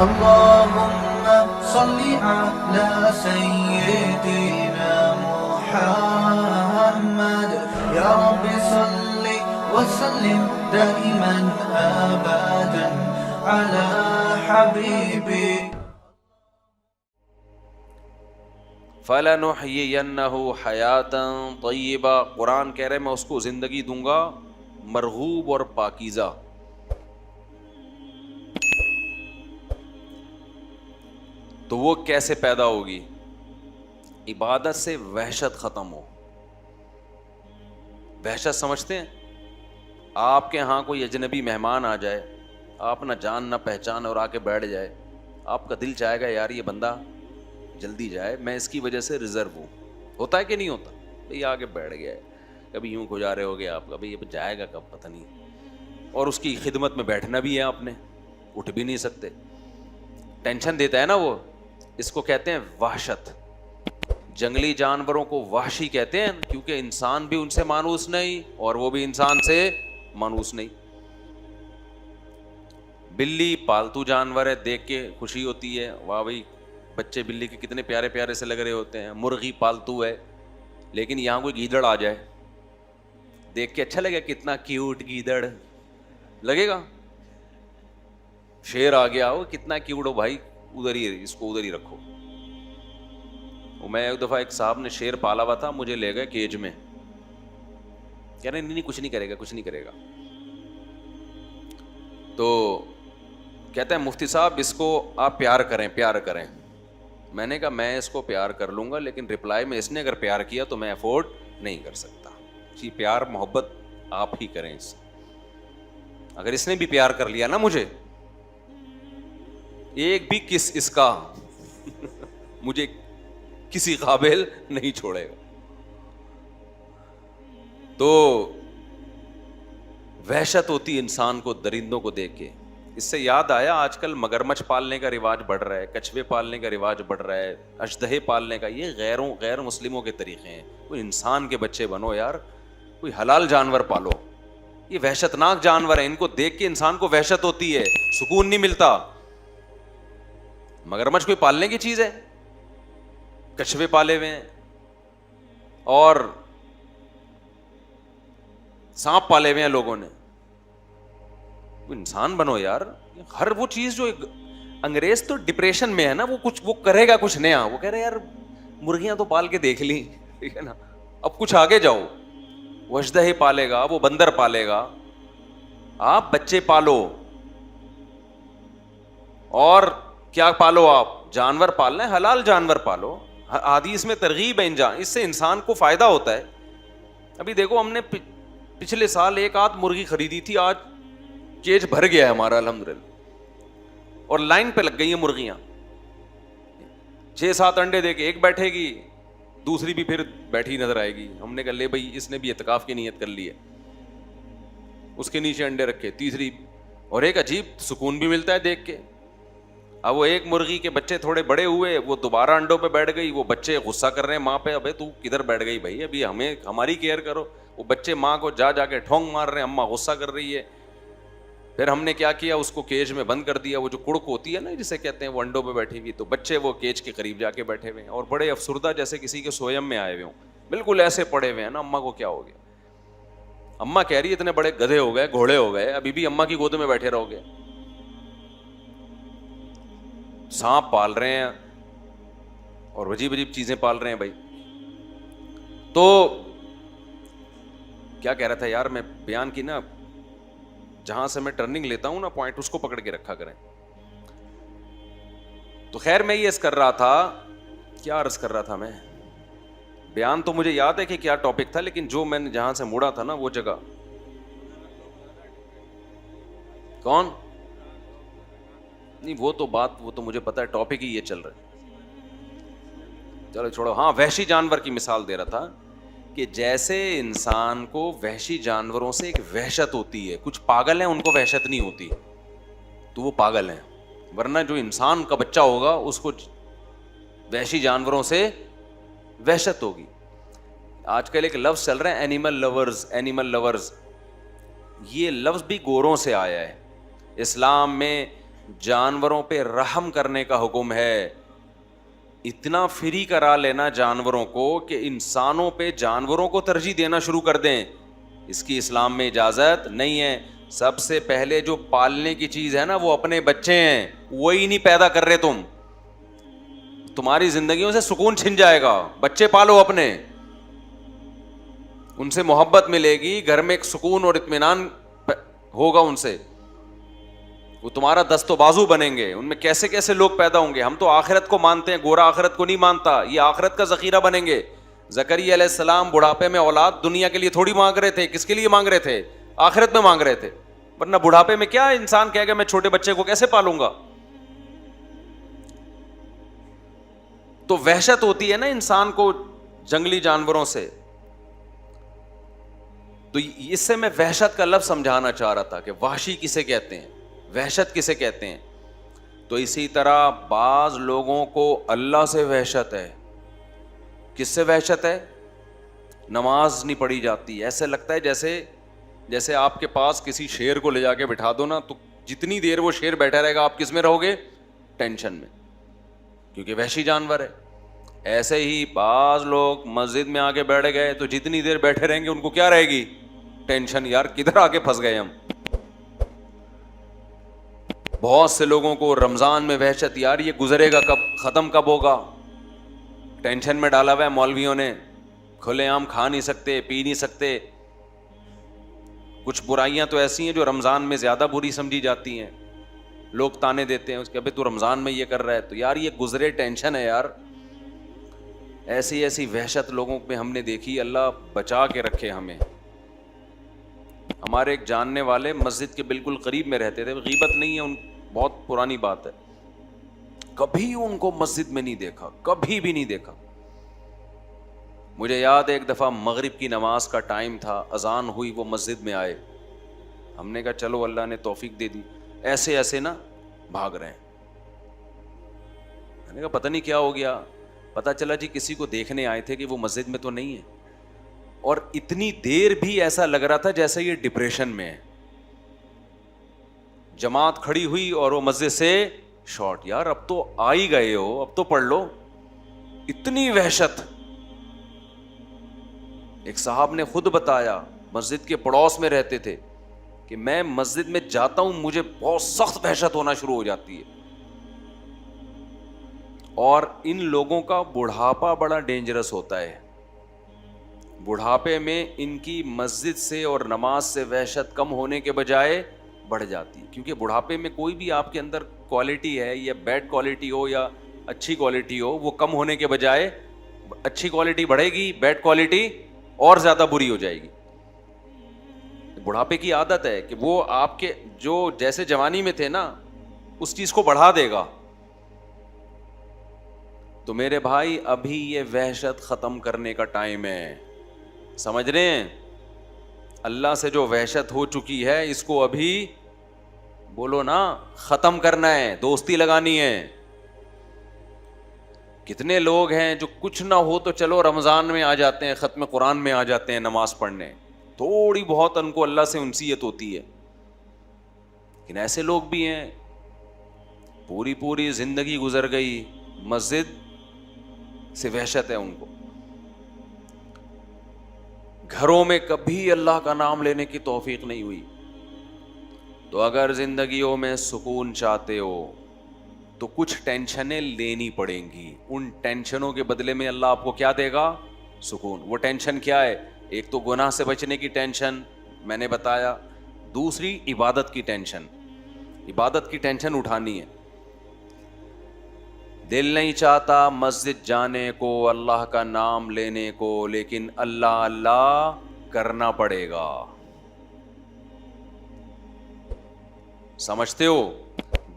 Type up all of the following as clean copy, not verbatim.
اللهم صل على سيدنا محمد يا رب صل وسلم دائما ابدا على حبيبك فَلَنُحْيِيَنَّهُ حَيَاتًا طَيِّبًا. قرآن کہہ رہے میں اس کو زندگی دوں گا مرغوب اور پاکیزہ. تو وہ کیسے پیدا ہوگی؟ عبادت سے وحشت ختم ہو. وحشت سمجھتے ہیں؟ آپ کے ہاں کوئی اجنبی مہمان آ جائے, آپ نہ جان نہ پہچان, اور آ کے بیٹھ جائے, آپ کا دل چاہے گا یار یہ بندہ جلدی جائے, میں اس کی وجہ سے ریزرو ہوں. ہوتا ہے کہ نہیں ہوتا؟ بھئی آگے بیٹھ گیا ہے, کبھی یوں گزارے ہو گیا آپ کا, بھئی یہ جائے گا کب پتہ نہیں, اور اس کی خدمت میں بیٹھنا بھی ہے آپ نے, اٹھ بھی نہیں سکتے, ٹینشن دیتا ہے نا وہ. اس کو کہتے ہیں وحشت. جنگلی جانوروں کو وحشی کہتے ہیں کیونکہ انسان بھی ان سے مانوس نہیں اور وہ بھی انسان سے مانوس نہیں. بلی پالتو جانور ہے, دیکھ کے خوشی ہوتی ہے, واہ بھئی بچے بلی کے کتنے پیارے پیارے سے لگ رہے ہوتے ہیں. مرغی پالتو ہے, لیکن یہاں کوئی گیدڑ آ جائے دیکھ کے اچھا لگے, کتنا کیوٹ گیدڑ لگے گا. شیر آ گیا ہو, کتنا کیوٹ ہو بھائی, ادھر ہی اس کو ادھر ہی رکھو. میں ایک دفعہ ایک صاحب نے شیر پالا ہوا تھا, مجھے لے گئے کیج میں, کہہ رہے نہیں کچھ نہیں کرے گا, کچھ نہیں کرے گا. تو کہتا ہے مفتی صاحب اس کو آپ پیار کریں, پیار کریں. میں نے کہا میں اس کو پیار کر لوں گا, لیکن رپلائی میں اس نے اگر پیار کیا تو میں افورڈ نہیں کر سکتا. جی پیار محبت آپ ہی کریں اس سے. اگر اس نے بھی پیار کر لیا نا مجھے, ایک بھی کس اس کا مجھے کسی قابل نہیں چھوڑے گا. تو وحشت ہوتی انسان کو درندوں کو دیکھ کے. اس سے یاد آیا آج کل مگرمچھ پالنے کا رواج بڑھ رہا ہے, کچھوے پالنے کا رواج بڑھ رہا ہے, اژدہے پالنے کا. یہ غیر مسلموں کے طریقے ہیں. کوئی انسان کے بچے بنو یار, کوئی حلال جانور پالو. یہ وحشتناک جانور ہیں, ان کو دیکھ کے انسان کو وحشت ہوتی ہے, سکون نہیں ملتا. مگرمچھ کوئی پالنے کی چیز ہے؟ کچھوے پالے ہوئے ہیں اور سانپ پالے ہوئے ہیں لوگوں نے. انسان بنو یار. ہر وہ چیز جو انگریز تو ڈپریشن میں ہے نا, وہ کچھ وہ کرے گا کچھ نیا. وہ کہہ رہے یار مرغیاں تو پال کے دیکھ لی, ٹھیک ہے نا, اب کچھ آگے جاؤ. وہ اژدہے پالے گا, وہ بندر پالے گا. آپ بچے پالو, اور کیا پالو, آپ جانور پالنا ہے, حلال جانور پالو. حدیث میں ترغیب ہے اس سے انسان کو فائدہ ہوتا ہے. ابھی دیکھو ہم نے پچھلے سال ایک آدھ مرغی خریدی تھی, آج کیج بھر گیا ہے ہمارا الحمدللہ, اور لائن پہ لگ گئی ہیں مرغیاں. 6-7 انڈے دے کے ایک بیٹھے گی, دوسری بھی پھر بیٹھی نظر آئے گی. ہم نے کہا لے بھائی اس نے بھی اعتکاف کی نیت کر لی ہے, اس کے نیچے انڈے رکھے, تیسری. اور ایک عجیب سکون بھی ملتا ہے دیکھ کے. اب وہ ایک مرغی کے بچے تھوڑے بڑے ہوئے, وہ دوبارہ انڈوں پہ بیٹھ گئی. وہ بچے غصہ کر رہے ہیں ماں پہ, ابے تو کدھر بیٹھ گئی بھائی, ابھی ہماری کیئر کرو. وہ بچے ماں کو جا کے ٹھونگ مار رہے ہیں, اماں غصہ کر رہی ہے. پھر ہم نے کیا کیا, اس کو کیج میں بند کر دیا. وہ جو کڑک ہوتی ہے نا جسے کہتے ہیں, وہ انڈوں پہ بیٹھی ہوئی, تو بچے وہ کیج کے قریب جا کے بیٹھے ہوئے ہیں, اور بڑے افسردہ جیسے کسی کے سویم میں آئے ہوئے ہوں, بالکل ایسے پڑے ہوئے ہیں نا. اماں کو کیا ہو گیا؟ اماں کہہ رہی ہے اتنے بڑے گدھے ہو گئے, گھوڑے ہو گئے, ابھی بھی اماں کی گود میں بیٹھے رہو گے. سانپ پال رہے ہیں اور عجیب عجیب چیزیں پال رہے ہیں بھائی. تو کیا کہہ رہا تھا یار میں, بیان کی نا, جہاں سے میں ٹرننگ لیتا ہوں نا پوائنٹ, اس کو پکڑ کے رکھا کریں. تو خیر میں یہ عرض کر رہا تھا, کیا عرض کر رہا تھا میں, بیان تو مجھے یاد ہے کہ کیا ٹاپک تھا, لیکن جو میں نے جہاں سے مڑا تھا نا وہ جگہ. کون؟ نہیں وہ تو بات, وہ تو مجھے پتا ہے, ٹاپک ہی یہ چل رہا ہے. چلو چھوڑو. ہاں وحشی جانور کی مثال دے رہا تھا کہ جیسے انسان کو وحشی جانوروں سے ایک وحشت ہوتی ہے. کچھ پاگل ہیں ان کو وحشت نہیں ہوتی, تو وہ پاگل ہیں. ورنہ جو انسان کا بچہ ہوگا اس کو وحشی جانوروں سے وحشت ہوگی. آج کل ایک لفظ چل رہا ہے اینیمل لورز, اینیمل لورز. یہ لفظ بھی گوروں سے آیا ہے. اسلام میں جانوروں پہ رحم کرنے کا حکم ہے. اتنا فری کرا لینا جانوروں کو کہ انسانوں پہ جانوروں کو ترجیح دینا شروع کر دیں, اس کی اسلام میں اجازت نہیں ہے. سب سے پہلے جو پالنے کی چیز ہے نا وہ اپنے بچے ہیں, وہی نہیں پیدا کر رہے تم, تمہاری زندگیوں سے سکون چھن جائے گا. بچے پالو اپنے, ان سے محبت ملے گی, گھر میں ایک سکون اور اطمینان ہوگا ان سے, وہ تمہارا دست و بازو بنیں گے. ان میں کیسے کیسے لوگ پیدا ہوں گے. ہم تو آخرت کو مانتے ہیں, گورا آخرت کو نہیں مانتا. یہ آخرت کا ذخیرہ بنیں گے. زکریا علیہ السلام بڑھاپے میں اولاد دنیا کے لیے تھوڑی مانگ رہے تھے, کس کے لیے مانگ رہے تھے؟ آخرت میں مانگ رہے تھے. ورنہ بڑھاپے میں کیا انسان کہے گا میں چھوٹے بچے کو کیسے پالوں گا. تو وحشت ہوتی ہے نا انسان کو جنگلی جانوروں سے. تو اس سے میں وحشت کا لفظ سمجھانا چاہ رہا تھا کہ وحشی کسے کہتے ہیں, وحشت کسے کہتے ہیں. تو اسی طرح بعض لوگوں کو اللہ سے وحشت ہے. کس سے وحشت ہے؟ نماز نہیں پڑھی جاتی, ایسے لگتا ہے جیسے آپ کے پاس کسی شیر کو لے جا کے بٹھا دو نا, تو جتنی دیر وہ شیر بیٹھا رہے گا آپ کس میں رہو گے؟ ٹینشن میں, کیونکہ وحشی جانور ہے. ایسے ہی بعض لوگ مسجد میں آ کے بیٹھ گئے تو جتنی دیر بیٹھے رہیں گے ان کو کیا رہے گی؟ ٹینشن, یار کدھر آ کے پھنس گئے ہم. بہت سے لوگوں کو رمضان میں وحشت, یار یہ گزرے گا کب, ختم کب ہوگا. ٹینشن میں ڈالا ہوا ہے مولویوں نے, کھلے عام کھا نہیں سکتے, پی نہیں سکتے. کچھ برائیاں تو ایسی ہیں جو رمضان میں زیادہ بری سمجھی جاتی ہیں, لوگ تانے دیتے ہیں اس کے, ابھی تو رمضان میں یہ کر رہا ہے, تو یار یہ گزرے, ٹینشن ہے یار. ایسی ایسی وحشت لوگوں پہ ہم نے دیکھی, اللہ بچا کے رکھے ہمیں. ہمارے ایک جاننے والے مسجد کے بالکل قریب میں رہتے تھے, غیبت نہیں ہے, ان بہت پرانی بات ہے, کبھی ان کو مسجد میں نہیں دیکھا, کبھی بھی نہیں دیکھا. مجھے یاد ہے ایک دفعہ مغرب کی نماز کا ٹائم تھا, اذان ہوئی, وہ مسجد میں آئے. ہم نے کہا چلو اللہ نے توفیق دے دی, ایسے ایسے نا بھاگ رہے ہیں. میں نے کہا پتہ نہیں کیا ہو گیا. پتہ چلا جی کسی کو دیکھنے آئے تھے کہ وہ مسجد میں تو نہیں ہے, اور اتنی دیر بھی ایسا لگ رہا تھا جیسے یہ ڈپریشن میں ہے. جماعت کھڑی ہوئی اور وہ مسجد سے شارٹ, یار اب تو آ ہی گئے ہو, اب تو پڑھ لو. اتنی وحشت. ایک صاحب نے خود بتایا, مسجد کے پڑوس میں رہتے تھے, کہ میں مسجد میں جاتا ہوں مجھے بہت سخت وحشت ہونا شروع ہو جاتی ہے. اور ان لوگوں کا بڑھاپا بڑا ڈینجرس ہوتا ہے. بڑھاپے میں ان کی مسجد سے اور نماز سے وحشت کم ہونے کے بجائے بڑھ جاتی ہے, کیونکہ بڑھاپے میں کوئی بھی آپ کے اندر کوالٹی ہے, یا بیڈ کوالٹی ہو یا اچھی کوالٹی ہو, وہ کم ہونے کے بجائے اچھی کوالٹی بڑھے گی, بیڈ کوالٹی اور زیادہ بری ہو جائے گی. بڑھاپے کی عادت ہے کہ وہ آپ کے جو جیسے جوانی میں تھے نا اس چیز کو بڑھا دے گا. تو میرے بھائی ابھی یہ وحشت ختم کرنے کا ٹائم ہے, سمجھ رہے ہیں؟ اللہ سے جو وحشت ہو چکی ہے اس کو ابھی بولو نا ختم کرنا ہے, دوستی لگانی ہے. کتنے لوگ ہیں جو کچھ نہ ہو تو چلو رمضان میں آ جاتے ہیں, ختم قرآن میں آ جاتے ہیں نماز پڑھنے, تھوڑی بہت ان کو اللہ سے انسیت ہوتی ہے. لیکن ایسے لوگ بھی ہیں پوری زندگی گزر گئی مسجد سے وحشت ہے ان کو, گھروں میں کبھی اللہ کا نام لینے کی توفیق نہیں ہوئی. تو اگر زندگیوں میں سکون چاہتے ہو تو کچھ ٹینشنیں لینی پڑیں گی. ان ٹینشنوں کے بدلے میں اللہ آپ کو کیا دے گا؟ سکون. وہ ٹینشن کیا ہے؟ ایک تو گناہ سے بچنے کی ٹینشن میں نے بتایا, دوسری عبادت کی ٹینشن, عبادت کی ٹینشن اٹھانی ہے. دل نہیں چاہتا مسجد جانے کو, اللہ کا نام لینے کو, لیکن اللہ اللہ کرنا پڑے گا. سمجھتے ہو؟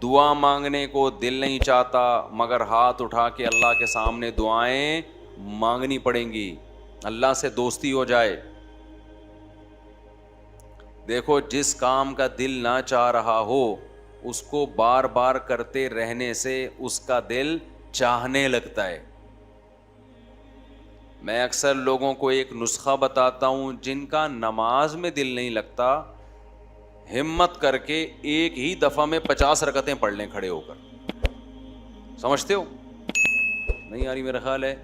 دعا مانگنے کو دل نہیں چاہتا, مگر ہاتھ اٹھا کے اللہ کے سامنے دعائیں مانگنی پڑیں گی, اللہ سے دوستی ہو جائے. دیکھو جس کام کا دل نہ چاہ رہا ہو اس کو بار بار کرتے رہنے سے اس کا دل چاہنے لگتا ہے. میں اکثر لوگوں کو ایک نسخہ بتاتا ہوں, جن کا نماز میں دل نہیں لگتا ہمت کر کے ایک ہی دفعہ میں 50 رکعتیں پڑھ لیں کھڑے ہو کر. سمجھتے ہو؟ نہیں آ رہی میرا خیال ہے.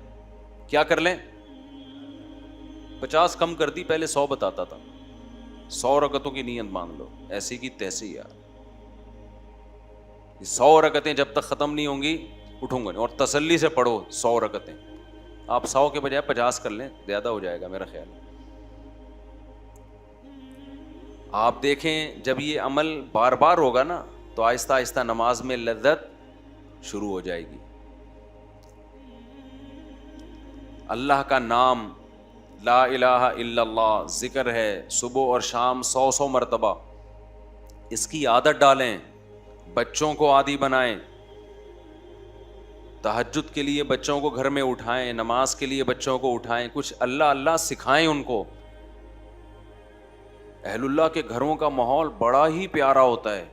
کیا کر لیں؟ 50 کم کر دی, پہلے 100 بتاتا تھا. 100 رکعتوں کی نیت مان لو, ایسی کی تیسی یار. 100 رکعتیں جب تک ختم نہیں ہوں گی اٹھوں گا نہیں. اور تسلی سے پڑھو 100 رکعتیں. آپ 100 کے بجائے 50 کر لیں, زیادہ ہو جائے گا میرا خیال. آپ دیکھیں جب یہ عمل بار بار ہوگا نا تو آہستہ آہستہ نماز میں لذت شروع ہو جائے گی. اللہ کا نام لا الہ الا اللہ ذکر ہے صبح اور شام 100 مرتبہ. اس کی عادت ڈالیں, بچوں کو عادی بنائیں. تہجد کے لیے بچوں کو گھر میں اٹھائیں, نماز کے لیے بچوں کو اٹھائیں, کچھ اللہ اللہ سکھائیں ان کو. اہل اللہ کے گھروں کا ماحول بڑا ہی پیارا ہوتا ہے.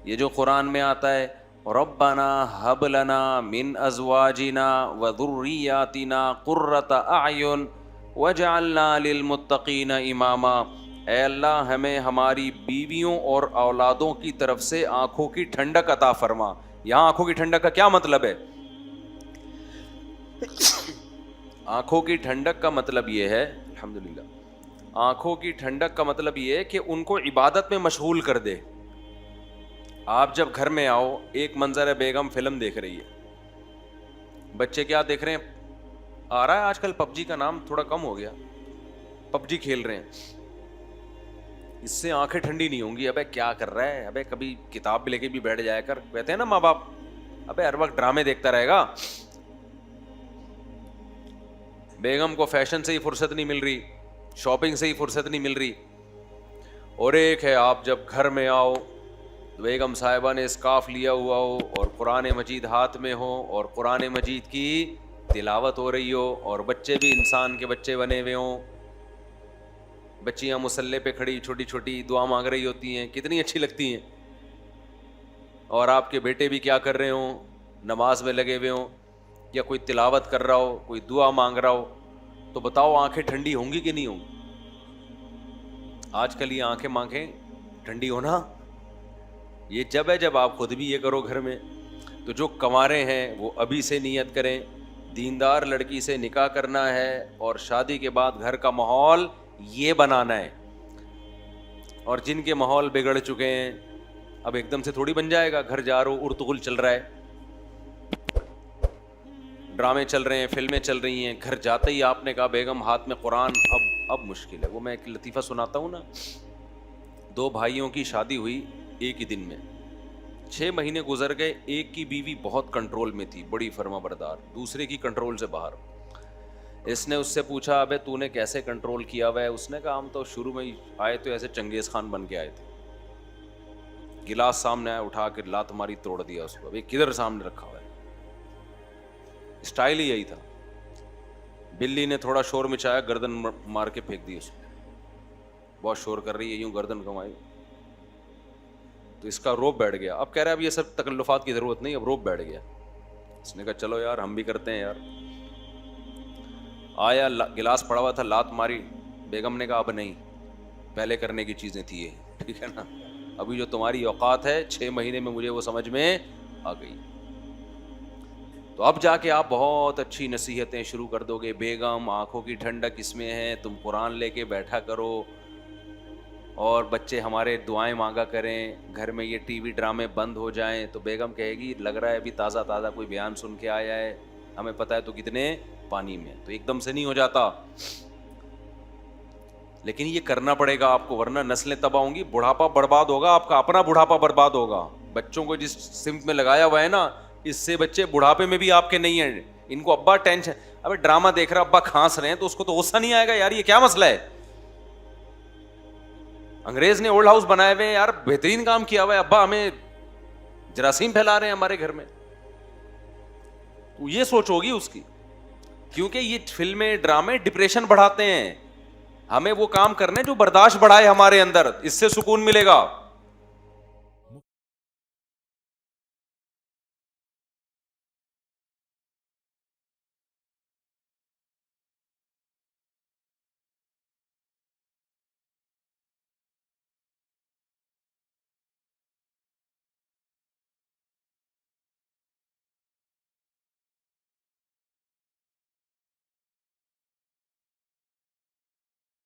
یہ جو قرآن میں آتا ہے ربنا ہب لنا من ازواجنا وذریاتنا قرۃ اعین وجعلنا للمتقین اماما. اے اللہ ہمیں ہماری بیویوں اور اولادوں کی طرف سے آنکھوں کی ٹھنڈک عطا فرما. یہاں آنکھوں کی ٹھنڈک کا کیا مطلب ہے؟ آنکھوں کی ٹھنڈک کا مطلب یہ ہے, الحمدللہ, آنکھوں کی ٹھنڈک کا مطلب یہ ہے کہ ان کو عبادت میں مشغول کر دے. آپ جب گھر میں آؤ, ایک منظر ہے بیگم فلم دیکھ رہی ہے, بچے کیا دیکھ رہے ہیں, آ رہا ہے آج کل پب جی کا نام تھوڑا کم ہو گیا, پب جی کھیل رہے ہیں. اس سے آنکھیں ٹھنڈی نہیں ہوں گی. ابے کیا کر رہا ہے, ابے کبھی کتاب بھی لے کے بھی بیٹھ جایا کر. کہتے ہیں نا ماں باپ, ابے ہر وقت ڈرامے دیکھتا رہے گا. بیگم کو فیشن سے ہی فرصت نہیں مل رہی, شاپنگ سے ہی فرصت نہیں مل رہی. اور ایک ہے آپ جب گھر میں آؤ, بیگم صاحبہ نے اسکارف لیا ہوا ہو اور قرآن مجید ہاتھ میں ہو اور قرآن مجید کی تلاوت ہو رہی ہو, اور بچے بھی انسان کے بچے بنے ہوئے ہوں. بچیاں مصلے پہ کھڑی چھوٹی چھوٹی دعا مانگ رہی ہوتی ہیں, کتنی اچھی لگتی ہیں. اور آپ کے بیٹے بھی کیا کر رہے ہوں, نماز میں لگے ہوئے ہوں, یا کوئی تلاوت کر رہا ہو, کوئی دعا مانگ رہا ہو. تو بتاؤ آنکھیں ٹھنڈی ہوں گی کہ نہیں ہوں گی؟ آج کل یہ آنکھیں ٹھنڈی ہونا یہ جب ہے جب آپ خود بھی یہ کرو گھر میں. تو جو کنوارے ہیں وہ ابھی سے نیت کریں, دیندار لڑکی سے نکاح کرنا ہے اور شادی کے بعد گھر کا ماحول یہ بنانا ہے. اور جن کے ماحول بگڑ چکے ہیں, اب ایک دم سے تھوڑی بن جائے گا. گھر جا رہا ہو, ارتغل چل رہا ہے, ڈرامے چل رہے ہیں, فلمیں چل رہی ہیں, گھر جاتے ہی آپ نے کہا بیگم ہاتھ میں قرآن, اب مشکل ہے. وہ میں ایک لطیفہ سناتا ہوں نا. 2 بھائیوں کی شادی ہوئی ایک ہی دن میں, 6 مہینے گزر گئے. ایک کی بیوی بہت کنٹرول میں تھی, بڑی فرما بردار, دوسرے کی کنٹرول سے باہر. اس نے اس سے پوچھا ابے تو نے کیسے کنٹرول کیا ہوا ہے؟ اس نے کہا ہم تو شروع میں ہی آئے تو ایسے چنگیز خان بن کے آئے تھے. گلاس سامنے آیا, اٹھا کے لات ماری, توڑ دیا اس کو. ابھی کدھر سامنے رکھا ہوا ہے؟ اسٹائل ہی یہی تھا. بلی نے تھوڑا شور مچایا, گردن مار کے پھینک دی اس کو. بہت شور کر رہی ہے, یوں گردن کمائی تو اس کا روب بیٹھ گیا. اب کہہ رہا ہے اب یہ سب تکلفات کی ضرورت نہیں, اب روب بیٹھ گیا. اس نے کہا چلو یار ہم بھی کرتے ہیں یار. آیا, گلاس پڑا ہوا تھا, لات ماری. بیگم نے کہا اب نہیں, پہلے کرنے کی چیزیں تھی یہ, ٹھیک ہے نا, ابھی جو تمہاری اوقات ہے 6 مہینے میں مجھے وہ سمجھ میں آ گئی. تو اب جا کے آپ بہت اچھی نصیحتیں شروع کر دو گے. بیگم آنکھوں کی ٹھنڈک اس میں ہے, تم قرآن لے کے بیٹھا کرو, اور بچے ہمارے دعائیں مانگا کریں, گھر میں یہ ٹی وی ڈرامے بند ہو جائیں. تو بیگم کہے گی لگ رہا ہے ابھی تازہ تازہ کوئی بیان سن کے آیا ہے, ہمیں پتہ ہے تو کتنے پانی میں. تو ایک دم سے نہیں ہو جاتا, لیکن یہ کرنا پڑے گا آپ کو, ورنہ نسلیں تباہ ہوں گی, بڑھاپا برباد ہوگا, آپ کا اپنا بڑھاپا برباد ہوگا. بچوں کو جس سمت میں لگایا ہوا ہے نا, اس سے بچے بڑھاپے میں بھی آپ کے نہیں ہیں. ان کو ابا ٹینشن, ابے ڈرامہ دیکھ رہا, ابا کھانس رہے ہیں تو اس کو تو غصہ نہیں آئے گا یار یہ کیا مسئلہ ہے. انگریز نے اولڈ ہاؤس بنائے ہوئے ہیں یار, بہترین کام کیا ہوا ہے, ابا ہمیں جراثیم پھیلا رہے ہیں ہمارے گھر میں. تو یہ سوچ ہوگی اس کی, کیونکہ یہ فلمیں ڈرامے ڈپریشن بڑھاتے ہیں. ہمیں وہ کام کرنے جو برداشت بڑھائے ہمارے اندر, اس سے سکون ملے گا.